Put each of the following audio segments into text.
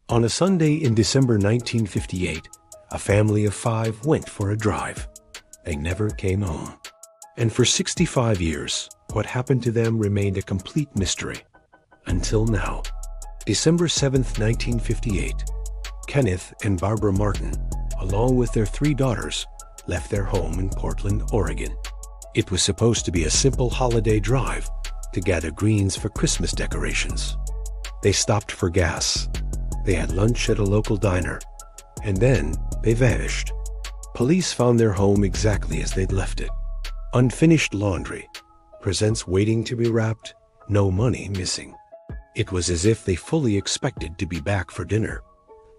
On a Sunday in December 1958, a family of 5 went for a drive. They never came home. And for 65 years, what happened to them remained a complete mystery. Until now. December 7, 1958, Kenneth and Barbara Martin, along with their 3 daughters, left their home in Portland, Oregon. It was supposed to be a simple holiday drive to gather greens for Christmas decorations. They stopped for gas. They had lunch at a local diner, and then they vanished. Police found their home exactly as they'd left it. Unfinished laundry, presents waiting to be wrapped, no money missing. It was as if they fully expected to be back for dinner.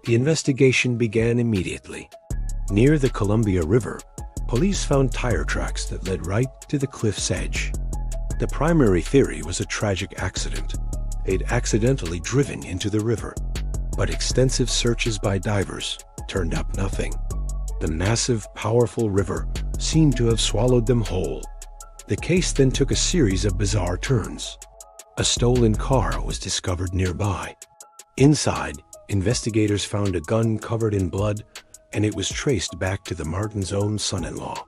The investigation began immediately. Near the Columbia River, police found tire tracks that led right to the cliff's edge. The primary theory was a tragic accident. They'd accidentally driven into the river. But extensive searches by divers turned up nothing. The massive, powerful river seemed to have swallowed them whole. The case then took a series of bizarre turns. A stolen car was discovered nearby. Inside, investigators found a gun covered in blood, and it was traced back to the Martins' own son-in-law.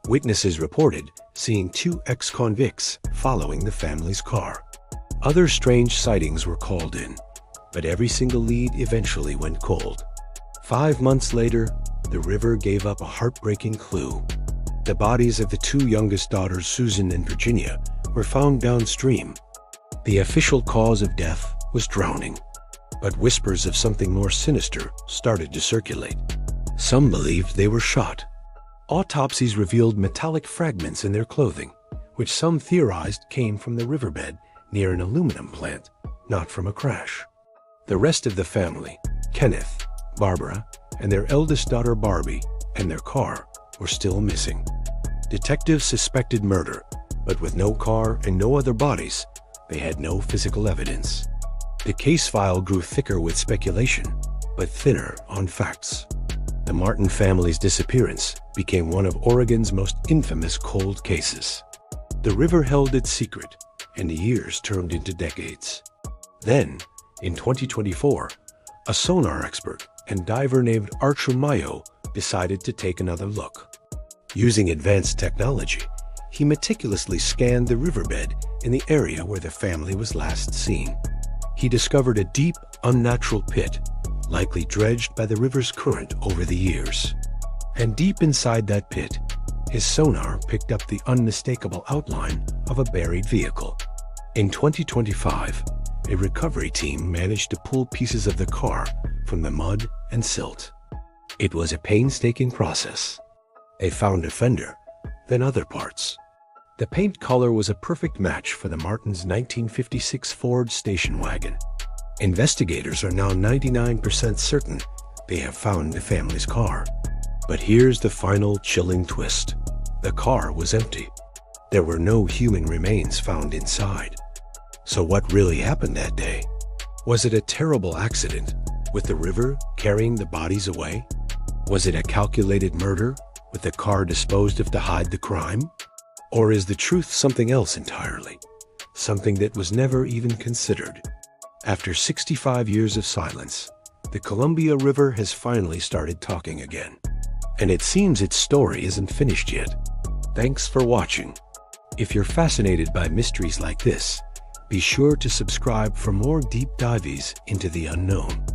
Witnesses reported seeing 2 ex-convicts following the family's car. Other strange sightings were called in, but every single lead eventually went cold. 5 months later, the river gave up a heartbreaking clue. The bodies of the 2 youngest daughters, Susan and Virginia, were found downstream. The official cause of death was drowning, but whispers of something more sinister started to circulate. Some believed they were shot. Autopsies revealed metallic fragments in their clothing, which some theorized came from the riverbed near an aluminum plant, not from a crash. The rest of the family, Kenneth, Barbara, and their eldest daughter Barbie, and their car were still missing. Detectives suspected murder, but with no car and no other bodies, they had no physical evidence. The case file grew thicker with speculation, but thinner on facts. The Martin family's disappearance became one of Oregon's most infamous cold cases. The river held its secret, and the years turned into decades. Then, in 2024, a sonar expert and diver named Archer Mayo decided to take another look. Using advanced technology, he meticulously scanned the riverbed in the area where the family was last seen. He discovered a deep, unnatural pit, likely dredged by the river's current over the years. And deep inside that pit, his sonar picked up the unmistakable outline of a buried vehicle. In 2025, a recovery team managed to pull pieces of the car from the mud and silt. It was a painstaking process. They found a fender, then other parts. The paint color was a perfect match for the Martins' 1956 Ford station wagon. Investigators are now 99% certain they have found the family's car. But here's the final chilling twist. The car was empty. There were no human remains found inside. So what really happened that day? Was it a terrible accident, with the river carrying the bodies away? Was it a calculated murder, with the car disposed of to hide the crime? Or is the truth something else entirely? Something that was never even considered? After 65 years of silence, the Columbia River has finally started talking again. And it seems its story isn't finished yet. Thanks for watching. If you're fascinated by mysteries like this, be sure to subscribe for more deep dives into the unknown.